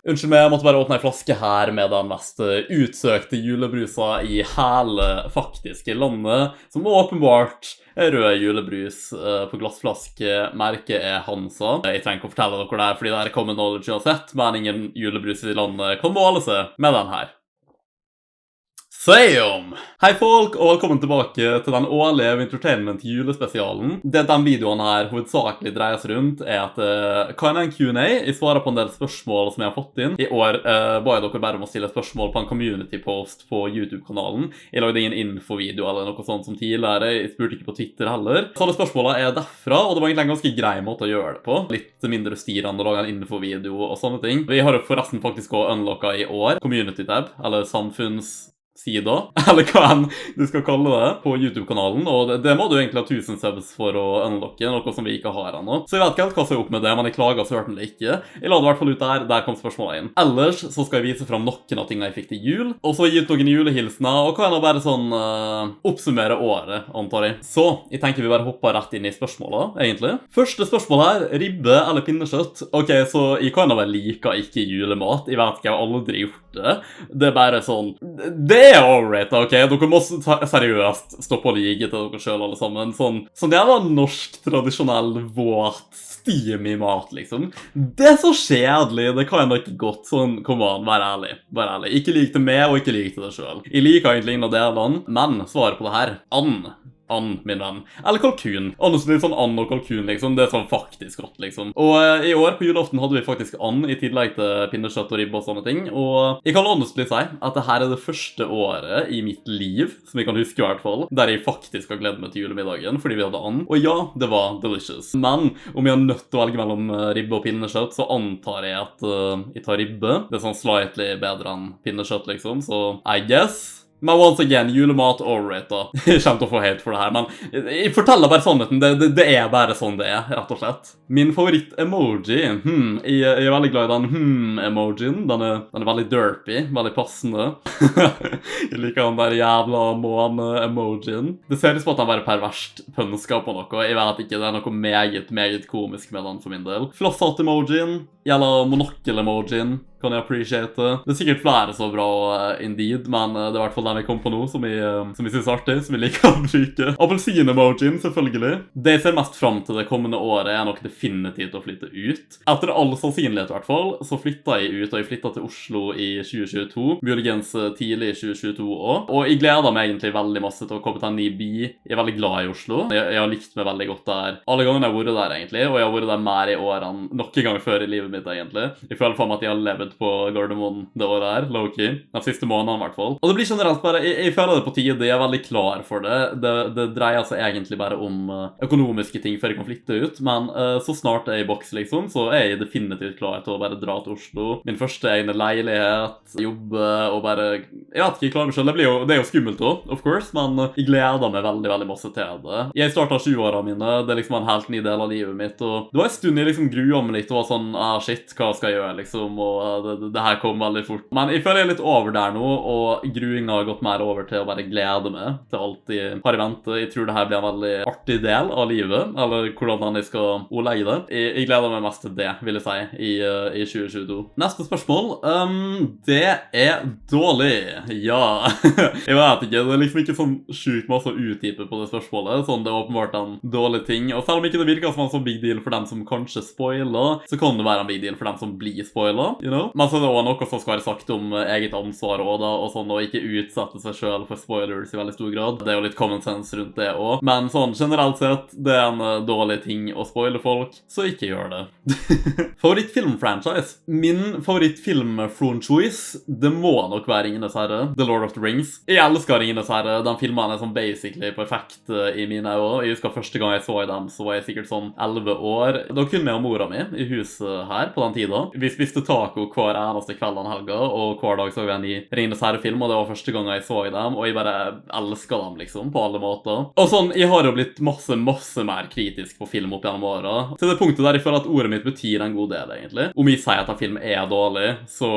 Unnskyld meg, jeg måtte bare åpne en flaske her med den mest utsøkte julebrusa i hele faktiske landet, som åpenbart er rød julebrus på glassflaske. Merket er Hansa. Jeg trenger ikke å fortelle dere det, fordi det er common knowledge uansett, men ingen julebrus i landet kan måle seg med den her. Seom! Hei folk, og velkommen tilbake til den årlige Entertainment julespesialen. Det den videoen her hovedsakelig dreier seg rundt er at hva er en Q&A? Jeg svarer på en del spørsmål som jeg har fått inn. I år ba jeg dere bare om å stille spørsmål på en community post på YouTube-kanalen. Jeg lagde ingen infovideo eller noe sånt som tidligere. Jeg spurte ikke på Twitter heller. Så alle spørsmålene er derfra, og det var egentlig en ganske grei måte å gjøre det på. Litt mindre styrende å lage en infovideo og sånne ting. Vi har jo forresten faktisk også unlocka i år Community Tab, eller samfunnssida, eller hva enn du skal kalle det, på YouTube-kanalen, og det må du egentlig ha 1000 subs for å unlocke, noe som vi ikke har ennå. Så jeg vet ikke helt hva som er opp med det, men jeg klager så hørt om det ikke. Jeg la det i hvert fall ut der kom spørsmålet inn. Ellers så skal jeg vise frem noen av tingene jeg fikk til jul, og så gitt noen julehilsener, og kan jeg bare sånn oppsummere året, antar jeg. Så jeg tenker vi bare hopper rett inn i spørsmålet, egentlig. Første spørsmål her, ribbe eller pinnekjøtt? Ok, så jeg kan da vel like ikke julemat. Jeg vet ikke, jeg har aldri gjort det. Det er bare sånn, det er alright, ok? Dere må seriøst stå på like til dere selv alle sammen. Sånn jævla norsk, tradisjonell, våt, steamy mat, liksom. Det er så kjedelig, det kan jeg ikke godt. Sånn, kom an, vær ærlig. Vær ærlig. Ikke lik det meg, og ikke lik det deg selv. Jeg liker egentlig ingen av delene, men svaret på det her, and, min venn. Eller kalkun. Honestly, sånn and og kalkun, liksom. Det er sånn faktisk godt, liksom. Og i år på julaften hadde vi faktisk and, i tillegg til pinnekjøtt og ribbe og sånne ting. Og jeg kan honestly si at det her er det første året i mitt liv, som jeg kan huske i hvert fall, der jeg faktisk har gledet meg til julemiddagen, fordi vi hadde and. Og ja, det var delicious. Men om jeg er nødt til å velge mellom ribbe og pinnekjøtt, så antar jeg at jeg tar ribbe. Det er sånn slightly bedre enn pinnekjøtt, liksom. Så I guess. Men once again, julemat alright da. Jeg kommer til å få hate for det her, men jeg forteller bare sannheten. Det er bare sånn det er, rett og slett. Min favoritt-emoji, jeg er veldig glad i den emojien. Den er veldig derpy, veldig passende. Jeg liker den der jævla måne-emojien. Det ser ut som at den bare perverst pønsker på noe. Jeg vet ikke, det er noe meget komisk med den for min del. Flosshatt-emojien, gjelder monokkel-emojien. Kan jeg appreciate det. Det er sikkert flere så bra indeed, men det er i hvert fall den jeg kom på nå, som jeg synes er artig, som jeg liker å bruke. Appelsin-emojien, selvfølgelig. Det jeg ser mest frem til det kommende året er nok definitivt å flytte ut. Etter all sannsynlighet i hvert fall, så flyttet jeg ut, og jeg flyttet til Oslo i 2022. Muligens tidlig i 2022 også. Og jeg gleder meg egentlig veldig masse til å komme til en ny by. Jeg er veldig glad i Oslo. Jeg har likt meg veldig godt der. Alle gangene jeg har vært der egentlig, og jeg har vært der mer i år enn noen gang før i livet mitt egentlig. Jeg føler for meg at jeg har levd på Gardermoen det året her, low-key. De siste månedene i hvert fall. Og det blir generelt bare, jeg føler det på tide, jeg er veldig klar for det. Det dreier seg egentlig bare om økonomiske ting før jeg kan flytte ut, men så snart jeg er i boks liksom, så er jeg definitivt klar til å bare dra til Oslo. Min første egne leilighet, jobbe og bare, jeg vet ikke, jeg klarer meg selv. Det er jo skummelt også, of course, men jeg gleder meg veldig masse til det. Jeg startet 20-årene mine, det er liksom en helt ny del av livet mitt, og det var en stund jeg liksom gruet meg litt, og var sånn, shit, hva skal jeg gjøre liksom, og det her kom veldig fort. Men jeg føler jeg er litt over der nå, og gruingen har gått mer over til å bare glede meg til alt jeg har i vente. Jeg tror det her blir en veldig artig del av livet, eller hvordan jeg skal ordlegge det. Jeg gleder meg mest til det, vil jeg si, i 2022. Neste spørsmål, det er dårlig. Ja, jeg vet ikke, det er liksom ikke sånn sjukt masse å utdype på det spørsmålet, sånn det er åpenbart en dårlig ting, og selv om ikke det virker som en sånn big deal for dem som kanskje spoiler, så kan det være en big deal for dem som blir spoiler, you know? Men så er det også noe som skal være sagt om eget ansvar og sånn, og ikke utsette seg selv for spoilers i veldig stor grad. Det er jo litt common sense rundt det også. Men sånn, generelt sett, det er en dårlig ting å spoile folk, så ikke gjør det. Favorittfilmfranchise? Min favorittfilmfranchise, det må nok være Ringenes Herre, The Lord of the Rings. Jeg elsker Ringenes Herre, den filmen er sånn basically perfekt i mine øyne. Jeg husker første gang jeg så i dem, så var jeg sikkert sånn 11 år. Da kunne jeg og mora mi i huset her på den tiden. Vi spiste taco hver eneste kveld den helga, og hver dag så vi en ny Ringenes Herre-film, og det var første gang jeg så i dem, og jeg bare elsker dem liksom, på alle måter. Og sånn, jeg har jo blitt masse mer kritisk på film opp gjennom året, til det punktet der jeg føler at ordet mitt betyr en god del, egentlig. Om jeg sier at en film er dårlig, så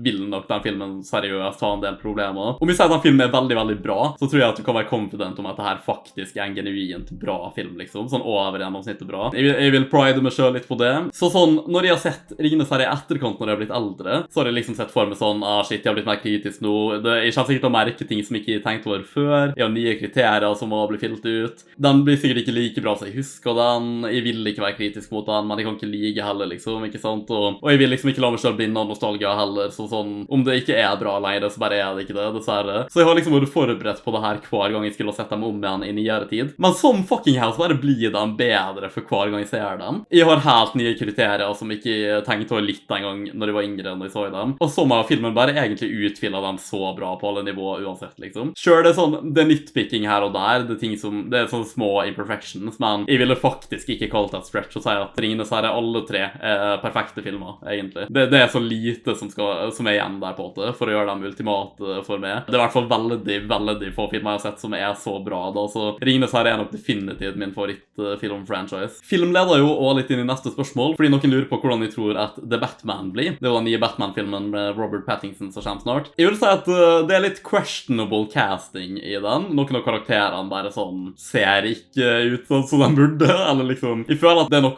vil nok den filmen seriøst ha en del problemer. Om jeg sier at en film er veldig bra, så tror jeg at du kan være confident om at det her faktisk er en genuint bra film, liksom. Sånn over gjennomsnittet bra. Jeg vil pride meg selv litt på det. Så sånn, når jeg har sett Ringenes Herre i etterkant etterkant når jeg har blitt eldre, så har jeg liksom sett for meg sånn, shit, jeg har blitt mer kritisk nå. Jeg kommer sikkert til å merke ting som ikke jeg tenkte over før. Jeg har nye kriterier som må bli filtet ut. Den blir sikkert ikke like bra som jeg husker den. Jeg vil ikke være kritisk mot den, men jeg kan ikke like heller, liksom, ikke sant? Og jeg vil liksom ikke la meg selv blinde av nostalgia heller, så sånn, om det ikke er bra lenger, så bare er det ikke det, dessverre. Så jeg har liksom vært forberedt på det her hver gang jeg skulle ha sett dem om igjen i nyere tid. Men som fucking house bare blir de bedre for hver gang jeg ser dem. Jeg har helt nye kriterier som jeg ikke tenkte over litt en gang når jeg var yngre enn jeg så i dem. Og så har filmen bare egentlig utfillet dem så bra på alle nivåer uansett, liksom. Sure, det er sånn, det er nitpicking her og der, det er ting som, det er sånne små imperfections, men jeg ville faktisk ikke kalt det et stretch og si at Ringenes herre alle tre er perfekte filmer, egentlig. Det er så lite som er igjen der på det, for å gjøre dem ultimate for meg. Det er i hvert fall veldig få filmer jeg har sett som er så bra, da, så Ringenes herre er nok definitivt min favorittfilm-franchise. Film leder jo også litt inn i neste spørsmål, fordi noen lurer på hvordan jeg tror at The Batman blir. Det er jo den nye Batman-filmen med Robert Pattinson som kommer snart. Jeg vil si at det er litt questionable casting i den. Noen av karakterene bare sånn ser ikke ut sånn som de burde, eller liksom, jeg føler at det er noe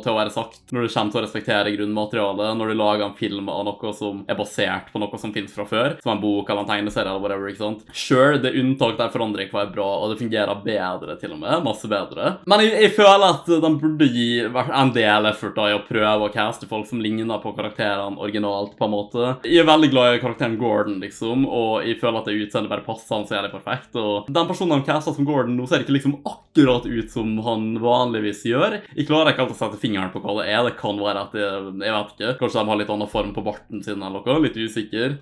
til å være sagt når det kommer til å respektere grunnmaterialet, når du lager en film av noe som er basert på noe som finnes fra før, som en bok eller en tegneserie eller whatever, ikke sant? Sure, det er unntak der forandring kan være bra, og det fungerer bedre til og med, masse bedre. Men jeg føler at de burde gi en del effort da i å prøve å caste folk som ligner på karakterene originalt, på en måte. Jeg er veldig glad i karakteren Gordon, liksom, og jeg føler at det utseendet bare passer han så jævlig perfekt, og den personen han castet som Gordon nå ser ikke liksom akkurat ut som han vanligvis gjør. Jeg klarer ikke alltid å sette fingeren på hva det er. Det kan være at jeg vet ikke, kanskje de har litt annen form på barten sin eller noe, litt usikker.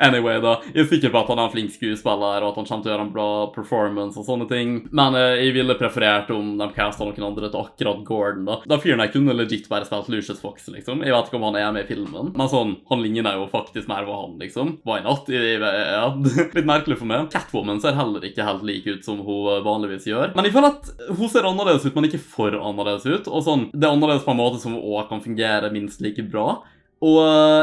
Anyway da, jeg er sikker på at han er en flink skuespiller, og at han kommer til å gjøre en bra performance og sånne ting, men jeg ville preferert om de castet noen andre til akkurat Gordon da. Da fyren jeg kunne legit bare spilt Lucius Fox, liksom. Jeg vet ikke om han er med i filmen, men sånn, han ligner jo faktisk mer på han, liksom. Why not? Ja, litt merkelig for meg. Catwoman ser heller ikke helt lik ut som hun vanligvis gjør, men jeg føler at hun ser annerledes ut, men ikke for annerledes ut, og sånn, det er annerledes på en måte som hun også kan fungere minst like bra. Og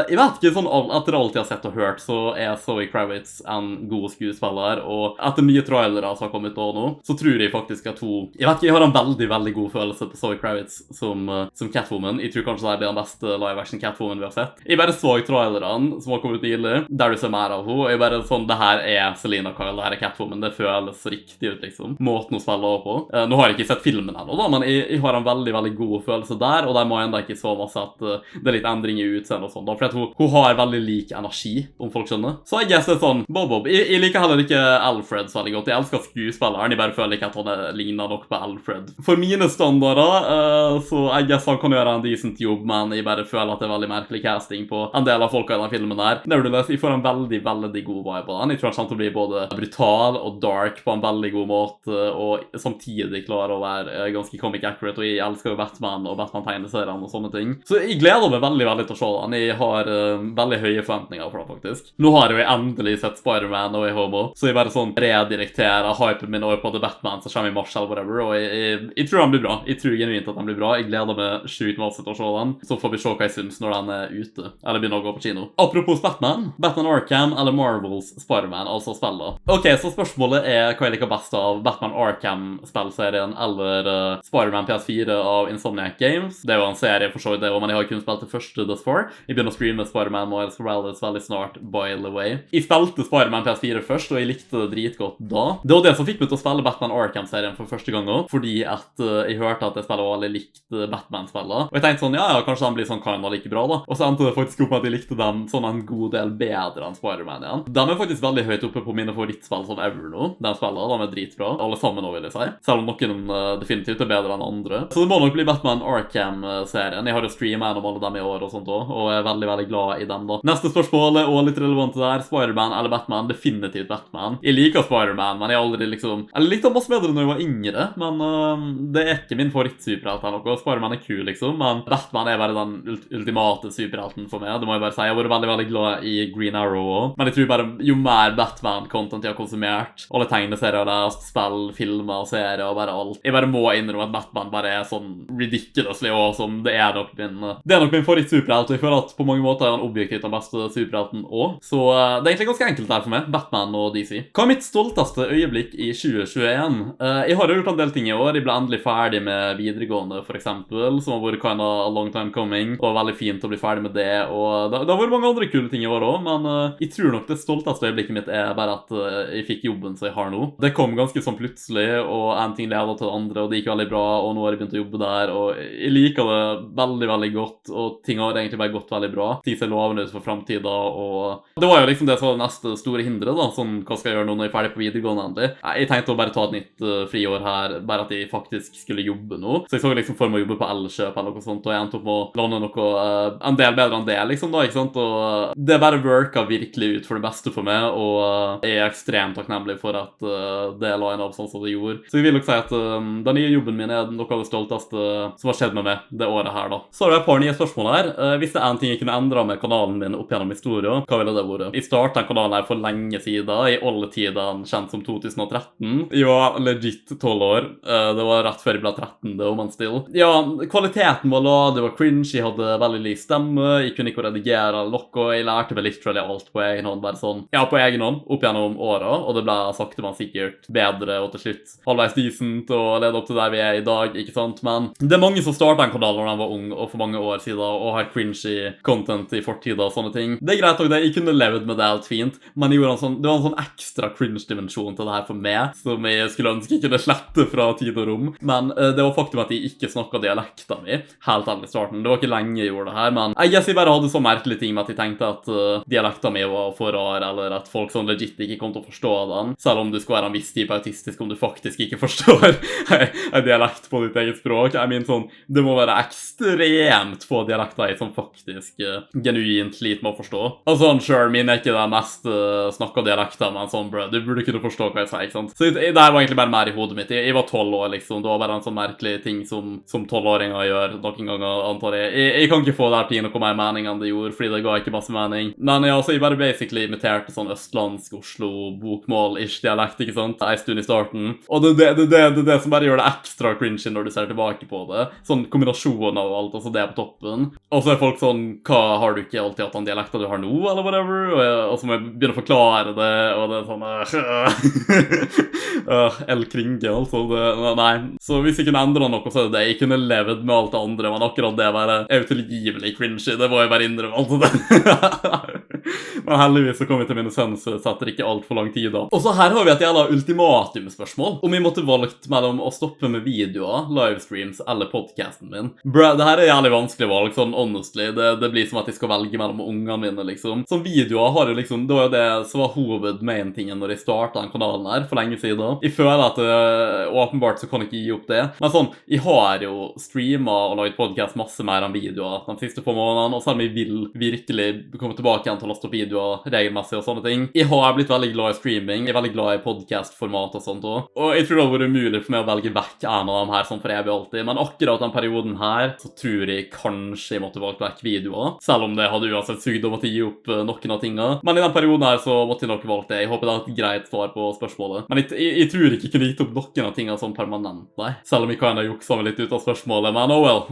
jeg vet ikke, sånn, etter alt jeg har sett og hørt, så er Zoe Kravitz en god skuespiller, og etter mye trailere som har kommet da nå, så tror jeg faktisk at hun... Jeg vet ikke, jeg har en veldig god følelse på Zoe Kravitz som Catwoman. Jeg tror kanskje det blir den beste live-action Catwoman vi har sett. Jeg bare så trailerne som har kommet nylig, der du ser mer av henne, og jeg bare sånn, det her er Selina Kyle, det her er Catwoman, det føles riktig ut, liksom. Måten hun spiller på. Nå har jeg ikke sett filmen ennå da, men jeg har en veldig god følelse der, og der må jeg enda ikke så masse at det er litt endringer ut og sånn da, for at hun har veldig lik energi, om folk skjønner. Så jeg guess det er sånn, Bob. Jeg liker heller ikke Alfred så veldig godt. Jeg elsker skuespilleren, jeg bare føler ikke at han ligner nok på Alfred. For mine standarder, så jeg guess han kan gjøre en decent jobb, men jeg bare føler at det er veldig merkelig casting på en del av folka i den filmen der. Nevertheless, jeg får en veldig god vibe på den. Jeg tror han kommer til å bli både brutal og dark på en veldig god måte, og samtidig klarer å være ganske comic accurate, og jeg elsker jo Batman og Batman-tegneseriene og sånne ting. Så jeg gleder meg veldig til å se den. Jeg har veldig høye forventninger for det, faktisk. Nå har jeg jo endelig sett Spider-Man og Homo, så jeg bare sånn redirekterer hypen min over på The Batman som kommer i mars eller whatever, og jeg tror den blir bra. Jeg tror genuint at den blir bra. Jeg gleder meg sjukt masse til å se den, så får vi se hva jeg synes når den er ute, eller begynner å gå på kino. Apropos Batman Arkham eller Marvels Spider-Man, altså spillet. Ok, så spørsmålet er hva jeg liker best av Batman Arkham-spillserien eller Spider-Man PS4 av Insomniac Games. Det er jo en serie for så vidt det, men jeg har kun spilt det første thus far. Jeg begynner å streame Spider-Man Miles Morales veldig snart, by the way. Jeg spilte Spider-Man PS4 først, og jeg likte det dritgodt da. Det var det som fikk meg til å spille Batman Arkham-serien for første gang også, fordi at jeg hørte at jeg spillet var veldig likt Batman-spillet. Og jeg tenkte sånn, ja, kanskje de blir sånn kinda like bra da. Og så endte det faktisk opp med at jeg likte dem sånn en god del bedre enn Spider-Man igjen. De er faktisk veldig høyt oppe på mine favorittspill som ever nå. De spillene, de er dritbra. Alle sammen nå, vil jeg si. Selv om noen definitivt er bedre enn andre. Så det må nok bli Batman Arkham-serien. Jeg har jo streamet gjennom alle dem i år og sånt også, og er veldig glad i dem da. Neste spørsmål er også litt relevant der. Spider-Man eller Batman? Definitivt Batman. Jeg liker Spider-Man, men jeg har aldri liksom... Jeg likte han masse bedre når jeg var yngre, men det er ikke min favoritt-superhelt eller noe. Spider-Man er kul, liksom, men Batman er bare den ultimate superhelten for meg. Det må jeg bare si. Jeg har vært veldig glad i Green Arrow også. Men jeg tror bare, jo mer Batman-content jeg har konsumert, alle tegneserier jeg har lest, spill, filmer, serier og bare alt. Jeg bare må innrømme at Batman bare er sånn ridiculously awesome. Det er nok min favoritt-superhelt, og jeg føler at på mange måter er han objektivt den beste superhelten også. Så det er egentlig ganske enkelt der for meg, Batman og DC. Hva er mitt stolteste øyeblikk i 2021? Jeg har jo gjort en del ting i år. Jeg ble endelig ferdig med videregående, for eksempel, som har vært kind of a long time coming. Det var veldig fint å bli ferdig med det, og det har vært mange andre kule ting i år også, men jeg tror nok det stolteste øyeblikket mitt er bare at jeg fikk jobben som jeg har nå. Det kom ganske sånn plutselig, og en ting ledet til det andre, og det gikk veldig bra, og nå har jeg begynt å jobbe der, og jeg liker det veldig, veldig godt, og ting har egentlig bare gått veldig bra. Ting ser lovende ut for fremtiden, og det var jo liksom det som var det neste store hindret da, sånn, hva skal jeg gjøre nå når jeg er ferdig på videregående endelig? Jeg tenkte å bare ta et nytt friår her, bare at jeg faktisk skulle jobbe nå, så jeg så liksom for meg å jobbe på Elkjøp eller noe sånt, og jeg endte opp med å lande noe en del bedre enn det, liksom da, ikke sant? Og det bare worka virkelig ut for det beste for meg, og jeg er ekstremt takknemlig for at det la en av sånn som det gjorde. Så jeg vil nok si at den nye jobben min er noe av det stolteste som har skjedd med meg det året her da. Så har jeg et par nye spørsmål her. Hvis det er en ting jeg kunne endre med kanalen min opp gjennom historien, hva ville det vært? Jeg startet den kanalen her for lenge siden, i alle tider kjent som 2013. Jeg var legit 12 år. Det var rett før jeg ble 13, det var man still. Ja, kvaliteten var la, det var cringe, jeg hadde veldig lys stemme, jeg kunne ikke redigere eller noe, jeg lærte vel literally alt på egen hånd, bare sånn, ja, på egen hånd, opp gjennom åra, og det ble sakte men sikkert bedre, og til slutt halvveis decent, og lede opp til der vi er i dag, ikke sant, men det er mange som startet en kanal når de var ung, og for mange år siden, og har cringy content i fortida og sånne ting. Det er greit også det, jeg kunne levd med det helt fint, men det var en sånn ekstra cringe-dimensjon til det her for meg, som jeg skulle ønske jeg kunne slette fra tid og rom, men det var faktum at jeg ikke snakket dialekta mi, helt ærlig i starten. Det var ikke lenge jeg gjorde det her, men jeg bare hadde så merkelige ting med at jeg tenkte at dialekta mi var for rar, eller at folk sånn legit ikke kom til å forstå den, selv om du skal være en viss type autistisk om du faktisk ikke forstår en dialekt på ditt eget språk. Jeg mener sånn, det må være ekstremt få dialekter jeg som faktisk genuint sliter med å forstå. Og sånn, sure, min er ikke den mest snakket dialekta, men sånn, bro, du burde kunne forstå hva jeg sier, ikke sant? Så det her var egentlig bare mer i hodet mitt. Jeg var 12 år, liksom. Det var bare en sånn merkelig ting som 12-åringer gjør noen ganger, antar jeg. Jeg kan ikke få det her til noe mer mening enn det gjorde, fordi det ga ikke masse mening. Men ja, så jeg bare basically imiterte sånn østlandsk, Oslo, bokmål-ish dialekt, ikke sant? En stund i starten. Og det er det som bare gjør det ekstra cringy når du ser tilbake på det. Sånn kombinasjon av alt, altså det på toppen. Og så er folk sånn, hva har du ikke alltid hatt den dialekta du har nå, eller whatever? Og så må jeg begynne å forklare det, og det er sånn, El Kringe, altså. Nei. Så hvis jeg kunne endre noe, så er det det. Jeg kunne levd med alt det andre, men akkurat det bare er utilgivelig cringy. Det må jeg bare innrømme, altså det. Men heldigvis så kom vi til mine sønns, så setter ikke alt for lang tid da. Og så her har vi et jævla ultimatum-spørsmål. Om vi måtte valgt mellom å stoppe med videoer, livestreams eller podcasten min. Bro, det her er jævlig vanskelig valg, sånn honestly. Det blir som at jeg skal velge mellom ungene mine, liksom. Sånn videoer har jo liksom, det var jo det som var hoved-main-tingen når jeg startet den kanalen her for lenge siden. Jeg føler at åpenbart så kan jeg ikke gi opp det. Men sånn, jeg har jo streamet og laget podcast masse mer enn videoer de siste få månedene, og selv om jeg vil virkelig komme tilbake igjen til å laste opp videoer regelmessig og sånne ting. Jeg har blitt veldig glad i streaming, jeg er veldig glad i podcast-format og sånt også. Og jeg tror det har vært umulig for meg å velge vekk en av dem her sånn for evig alltid, men akkurat den perioden her, så tror jeg kanskje jeg måtte valgt vekk videoer, selv om det hadde uansett sugd om å gi opp noen av tingene. Men i den perioden her så måtte jeg nok valgt det. Jeg håper det er et greit svar på spørsmålet. Men jeg tror ikke jeg kunne gitt opp noen av tingene sånn permanent, nei. Selv om jeg kan ha juksa meg litt ut av spørsmålet, men oh well.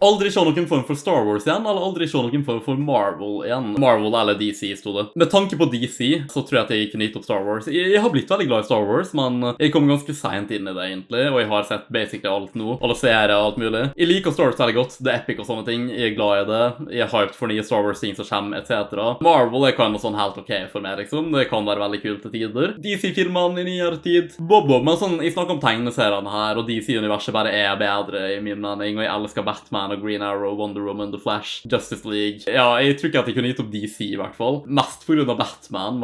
Aldri se noen form for Star Wars igjen, eller aldri se noen form for Marvel igjen. Marvel eller DC, stod det. Med tanke på DC, så tror jeg at jeg kunne gitt opp Star Wars. Jeg har blitt veldig glad i Star Wars, men jeg kom ganske sent inn i det egentlig, og jeg har sett basically alt nå. Alle serier og alt mulig. Jeg liker Star Wars veldig godt, det er epic og sånne ting. Jeg er glad i det. Jeg er hyped for nye Star Wars-ting som kommer, etc. Marvel er kan noe sånn helt ok for meg, liksom. Det kan være veldig kult til tider. DC-filmene i nyere tid. Bob, men sånn, jeg snakker om tegneseriene her, og DC-universet bare er bedre i min mening, og jeg elsker Batman og Green Arrow, Wonder Woman, The Flash, Justice League. Ja, jeg tror ikke at jeg kunne gitt opp DC i hvert fall. Mest for grunn av Batman,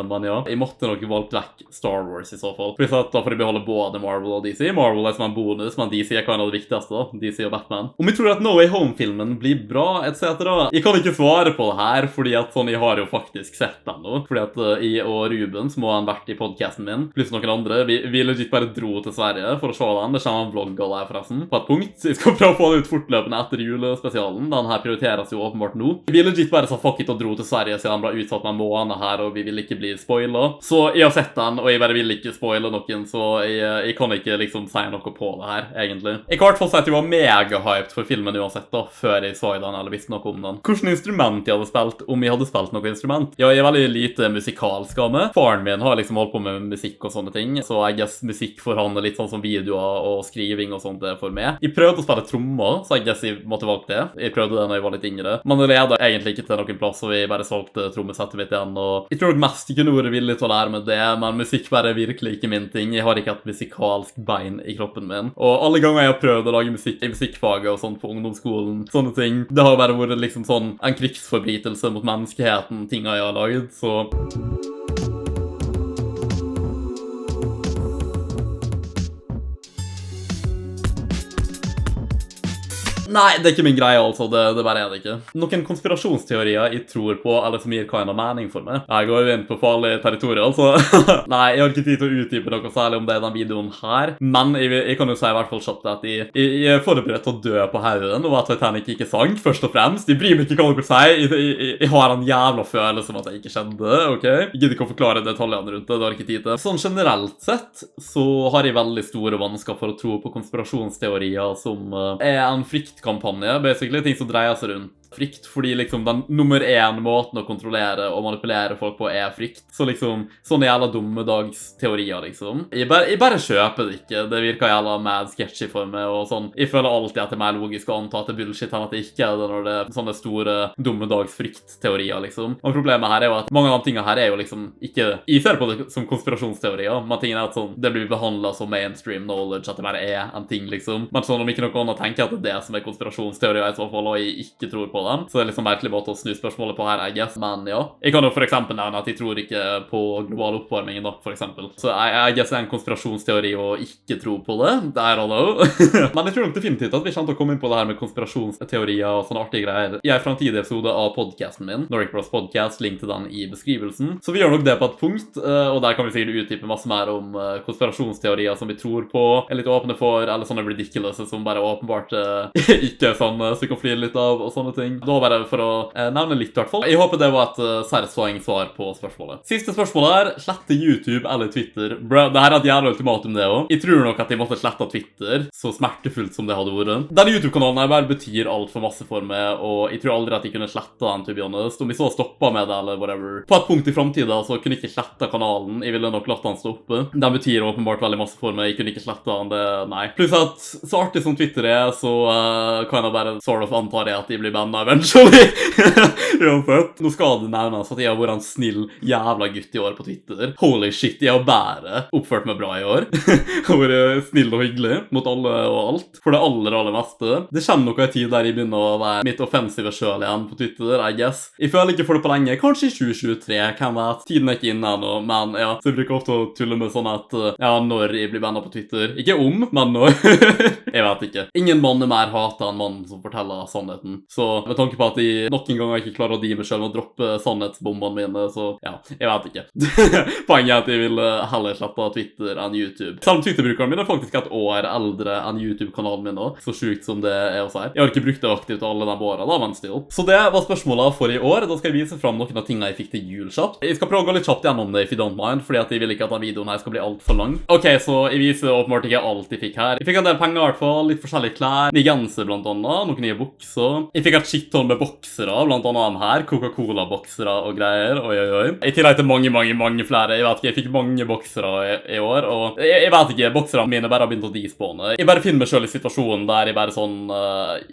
men ja. Jeg måtte nok valgt vekk Star Wars i så fall. For da får jeg beholde både Marvel og DC. Marvel er som en bonus, men DC er kanskje det viktigste da. DC og Batman. Om jeg tror at No Way Home-filmen blir bra, etc. Jeg kan ikke svare på det her, fordi at sånn, jeg har jo faktisk sett den nå. Fordi at jeg og Ruben, som har vært i podcasten min, pluss noen andre, vi legit bare dro til Sverige for å se den. Det kommer en vlogg av det forresten. På et punkt. Jeg skal prøve å få det ut fortløpende etter julespesialen. Den her prioriteres jo åpenbart nå. Vi legit bare sa fuck it og dro til Sverige siden den ble utsatt med en måned her, og vi vil ikke bli spoilet. Så jeg har sett den, og jeg bare vil ikke spoile noen, så jeg kan ikke liksom si noe på det her, egentlig. Jeg kan i hvert fall si at jeg var mega-hyped for filmen uansett da, før jeg så den, eller visste noe om den. Hvilken instrument jeg hadde spilt, om jeg hadde spilt noe instrument? Ja, jeg er veldig lite musikalsk av meg. Faren min har liksom holdt på med musikk og sånne ting, så jeg guess musikk for han er litt sånn som videoer og skriving og sånt det for meg. Jeg prøvde å spille trommer, så jeg guess jeg måtte valgt det. Jeg prøvde det når jeg var litt yngre. Men det leder egentlig ikke til noen plass, og jeg bare solgte trommesettet mitt igjen, og jeg tror nok mest jeg kunne vært villig til å lære med det, men musikk bare er virkelig ikke min ting. Jeg har ikke et musikalsk bein i kroppen min. Og alle ganger jeg har prøvd å lage musikk i musikkfaget og sånt på ungdomsskolen, sånne ting, det har bare vært liksom sånn en krigsforbrytelse mot menneskeheten, tinga jeg har laget, så... Nei, det er ikke min greie, altså. Det bare er det ikke. Noen konspirasjonsteorier jeg tror på, eller som gir kind of mening for meg. Jeg går jo inn på farlig territorier, altså. Nei, jeg har ikke tid til å utdype noe særlig om det i den videoen her, men jeg kan jo si i hvert fall kjapt at jeg er forberedt til å dø på haugen, og at Titanic ikke sank, først og fremst. Jeg bryr meg ikke hva dere sier. Jeg har en jævla følelse om at jeg ikke skjedde, ok? Jeg gidder ikke å forklare detaljene rundt det, det har jeg ikke tid til. Sånn generelt sett, så har jeg veldig store vansker for å tro på konspirasjonsteorier som er en fryktkampanje, basically, ting som dreier seg rundt frykt, fordi liksom den nummer 1 måten å kontrollere og manipulere folk på er frykt. Så liksom, sånne jævla dummedagsteorier, liksom. Jeg bare kjøper det ikke. Det virker jævla mad sketchy for meg, og sånn. Jeg føler alltid at det er mer logisk å anta at det er bullshit enn at det ikke er det når det er sånne store dummedagsfryktteorier, liksom. Og problemet her er jo at mange av de tingene her er jo liksom ikke... Jeg ser på det som konspirasjonsteorier, men tingene er at sånn, det blir behandlet som mainstream knowledge, at det bare er en ting, liksom. Men sånn, om ikke noen annet tenker at det er det som er konspirasjonsteorier i så fall, og jeg ikke tror på dem. Så det er liksom merkelig måte å snu spørsmålet på her, I guess. Men ja, jeg kan jo for eksempel nevne at jeg tror ikke på global oppvarming da, for eksempel. Så I guess det er en konspirasjonsteori å ikke tro på det. Det er all know. Men jeg tror nok definitivt at vi kommer til å komme inn på det her med konspirasjonsteorier og sånne artige greier i en fremtidig episode av podcasten min. Nordic Bros Podcast, link til den i beskrivelsen. Så vi gjør nok det på et punkt, og der kan vi sikkert utdype masse mer om konspirasjonsteorier som vi tror på, er litt åpne for, eller sånne ridiculous som bare åpenbart ikke er sånn, så vi kan flire litt av og sånne ting. Da bare for å nevne litt i hvert fall. Jeg håper det var et satisfying svar på spørsmålet. Siste spørsmål her, slette YouTube eller Twitter. Bro, det her er et jævla ultimatum det også. Jeg tror nok at jeg måtte slette Twitter, så smertefullt som det hadde vært. Denne YouTube-kanalen her bare betyr alt for masse for meg, og jeg tror aldri at jeg kunne slette den, to be honest. Om jeg så stoppet med det, eller whatever. På et punkt i fremtiden, så kunne jeg ikke slette kanalen. Jeg ville nok latt den stoppe. Den betyr åpenbart veldig masse for meg. Jeg kunne ikke slette den, det, nei. Pluss at, så artig som Twitter er, så kan jeg bare sort of antar at de blir bandet eventually. Uansett. Nå skal det nevnes at jeg har vært en snill jævla gutt i år på Twitter. Holy shit, jeg har bare oppført meg bra i år. Jeg har vært snill og hyggelig mot alle og alt. For det aller meste. Det kommer noe i tid der jeg begynner å være mitt offensive selv igjen på Twitter, I guess. Jeg føler ikke for det på lenge. Kanskje i 2023, hvem vet. Tiden er ikke inne ennå, men ja. Så jeg bruker ofte å tulle med sånn at ja, når jeg blir bannet på Twitter. Ikke om, men når. Jeg vet ikke. Ingen mann er mer hatet enn mannen som forteller sannheten. Så med tanke på at jeg nok en gang ikke klarer å di meg selv med å droppe sannhetsbombene mine, så ja, jeg vet ikke. Poenget er at jeg vil heller slette Twitter enn YouTube. Selv om Twitter-brukeren min er faktisk et år eldre enn YouTube-kanalen min også, så sjukt som det er å si. Jeg har ikke brukt det aktivt alle de årene da, men still. Så det var spørsmålet for i år. Da skal jeg vise frem noen av tingene jeg fikk til jul kjapt. Jeg skal prøve å gå litt kjapt gjennom det if you don't mind, fordi at jeg vil ikke at den videoen her skal bli alt for lang. Ok, så jeg viser åpenbart ikke alt jeg fikk her. Jeg fikk en del penger i hvert fall, litt forskjellige klær, nye genser blant annet, noen nye bukser. Jeg fikk et shitton med boksere, blant annet de her, Coca-Cola-boksere og greier, oi. I tillegg til mange flere, jeg vet ikke, jeg fikk mange boksere i år, og jeg vet ikke, bokserne mine bare har begynt å despawne. Jeg bare finner meg selv i situasjonen der jeg bare sånn,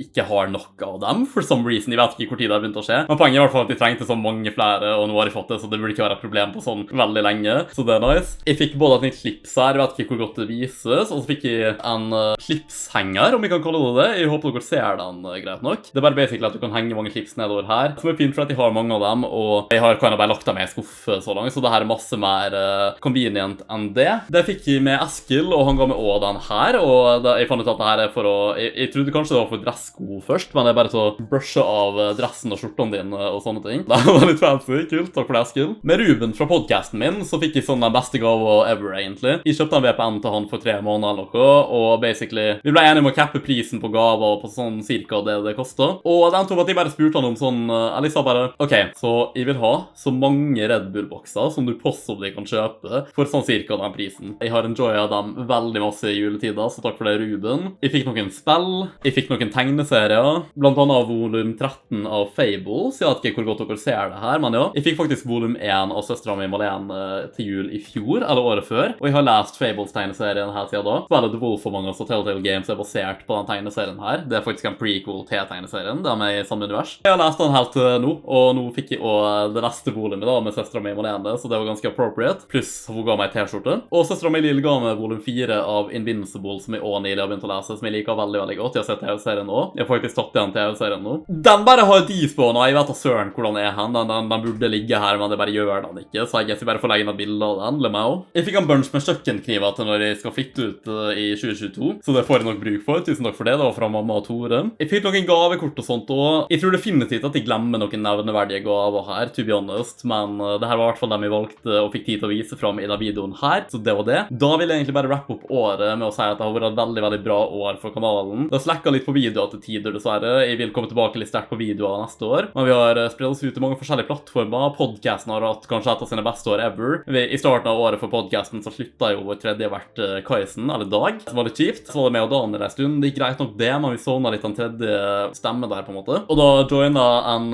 ikke har nok av dem, for some reason, jeg vet ikke hvor tid det har begynt å skje. Men poenget er i hvert fall at jeg trengte så mange flere, og nå har jeg fått det, så det burde ikke være et problem på sånn veldig lenge, så det er nice. Jeg fikk både et nytt slips her, jeg vet ikke hvor godt det vises, og så fikk jeg en slipshenger, om vi kan kalle det det. Jeg håper dere ser den greit nok. Det er bare basically at du kan henge mange slips nedover her, som er fint for at jeg har mange av dem, og jeg har bare lagt dem i en skuffe så langt, så det her er masse mer convenient enn det. Det fikk jeg med Eskil, og han ga meg også den her, og jeg fant ut at det her er for å... Jeg trodde kanskje det var for dressko først, men det er bare til å brushe av dressen og skjortene dine og sånne ting. Det var litt fancy, kult, takk for det, Eskil. Med Ruben fra podcasten min, så fikk jeg sånn den beste gave ever, egentlig. Jeg kjøpte en VPN til han for 3 måneder eller noe, og basically, vi ble enige om å cappe prisen på gaver på sånn cirka det kostet. Og det endte opp at jeg bare spurte han om sånn, jeg sa bare, ok, så jeg vil ha så mange Red Bull-bokser som du possibly kan kjøpe for sånn cirka den prisen. Jeg har enjoyet dem veldig masse i juletida, så takk for det, Ruben. Jeg fikk noen spill, jeg fikk noen tegneserier, blant annet volum 13 av Fable, så jeg vet ikke hvor godt dere ser det her, men ja. Jeg fikk faktisk volum 1 av søstera mi Malene til jul i fjor, eller året før, og jeg har lest Fables tegneserien her siden da. Spillet The Wolf Among Us og Telltale Games er basert på den tegneserien her. Det er faktisk en prequel til tegneserien, det er med i samme univers. Jeg har lest den helt nå, og nå fikk jeg også det neste volumet da, med søstera mi Malene, så det var ganske appropriate, pluss hun ga meg t-skjorte. Og søstera mi Lille ga meg volum 4 av Invincible, som jeg også nylig har begynt å lese, som jeg liker veldig, veldig godt. Jeg har sett TV-serien nå. Jeg har faktisk tatt den TV-serien nå. Den bare har de-spawn, og jeg vet av søren hvordan det er hen. Den burde ligge her, men det bare gjør den ikke, så jeg guess jeg bare får legge inn et bilde av den, le meg også. Jeg fikk en bunch med kjøkkenkniver til når jeg skal flytte ut i 2022, så det får jeg nok bruk for. Tusen takk for det, det var fra mamma og Tore. Jeg fikk noen gavekort og sånt, og jeg tror definitivt at jeg glemmer noen nevneverdige gaver her, to be honest, men det her var i hvert fall dem jeg valgte og fikk tid til å vise frem i den videoen her, så det var det. Da vil jeg egentlig bare wrap opp året med å si at det har vært et veldig, veldig bra år for kanalen. Det har slekket litt på videoer til tider, dessverre. Jeg vil komme tilbake litt sterkt på videoer neste år, men vi har spredt oss ut i mange forskjellige plattformer. Podcasten har hatt kanskje et av sine beste år ever. I starten av året for podcasten så sluttet jo vår tredje vært Kajsen, eller Dag, som var litt kjipt. Så var det med og Daniel en stund. Det gikk greit nok det, men vi sovnet litt den tredje stemmen der på en måte. Og da joinet en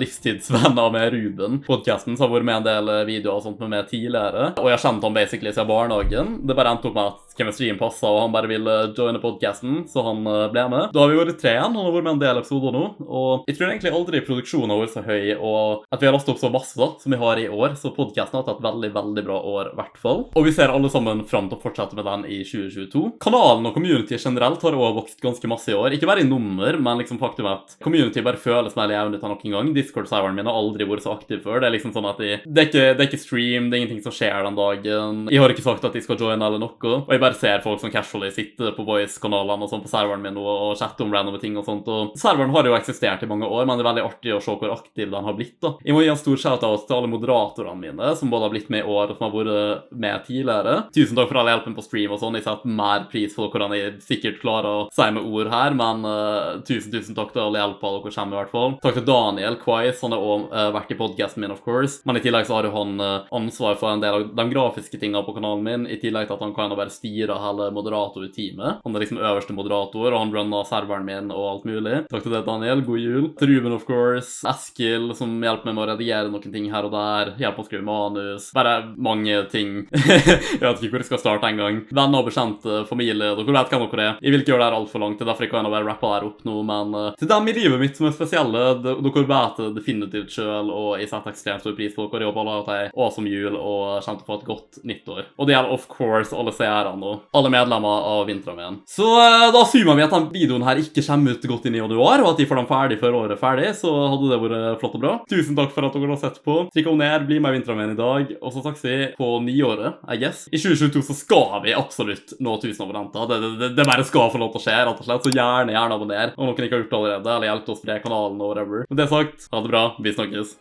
livstidsvenn av meg, Ruben, podcasten, som har vært med en del videoer og sånt med meg tidligere. Og jeg har kjent han basically siden barnehagen. Det bare endte opp med at chemistryen passet, og han bare ville joine podcasten, så han ble med. Da har vi vært 3 igjen, han har vært med en del episoder nå, og jeg tror egentlig aldri produksjonen har vært så høy, og at vi har lastet opp så masse da, som vi har i år, så podcasten har hatt et veldig, veldig bra år i hvert fall. Og vi ser alle sammen frem til å fortsette med den i 2022. Kanalen og community generelt har også vokst ganske masse i år, ikke bare i nummer, men liksom faktum at community bare føles mer jevnlig til noen gang. Discord-serveren min har aldri vært så aktiv før, det er liksom sånn at det er ikke stream, det er ingenting som skjer den dagen. Jeg har ikke sagt at de skal joine eller noe, og jeg bare ser folk som casually sitter på voice-kanalene og sånn på serveren min og chatter om random ting og sånt, og serveren har jo eksistert i mange år, men det er veldig artig å se hvor aktiv den har blitt da. Jeg må gi en stor shout-out til alle moderatorene mine, som både har blitt med i år og som har vært med tidligere. Tusen takk for all hjelpen på stream og sånn, jeg setter mer pris på hvordan jeg sikkert klarer å si med ord her, men tusen takk til alle hjelper dere kommer i hvert fall. Takk til Daniel Quais, han har også vært i podcasten min of course, men i tillegg så har jo han ansvar for en del av de grafiske tingene på kanalen min, i tillegg til at han kan bare styre hele moderator-teamet. Han er liksom øverste moderator, og han runner serveren min og alt mulig. Takk til det, Daniel. God jul. Til Ruben, of course. Eskil, som hjelper meg med å redigere noen ting her og der. Hjelper å skrive manus. Bare mange ting. Jeg vet ikke hvor jeg skal starte en gang. Venner og bekjente, familie, dere vet hvem dere er. Jeg vil ikke gjøre det her alt for langt, det er derfor jeg kan bare rappe her opp nå, men til dem i livet mitt som er spesielle, dere vet det definitivt selv, og jeg setter ekstremt stor pris på dere. Jeg håper alle har hatt en awesome jul, og kommer til å få et godt nyttår. Og det gjelder of course alle seerne og alle medlemmer av Vintramen. Så da assumer vi at den videoen her ikke kommer ut godt inn i januar, og at de får dem ferdig før året er ferdig, så hadde det vært flott og bra. Tusen takk for at dere har sett på. Trykk om ned, bli med i Vintramen i dag, og så snakkes vi på nyåret, I guess. I 2022 så skal vi absolutt nå 1000 abonnenter. Det bare skal få lov til å skje, rett og slett, så gjerne abonner om noen ikke har gjort det allerede, eller hjelp oss spre kanalen og whatever. Med det sagt, ha det bra, vi snakkes.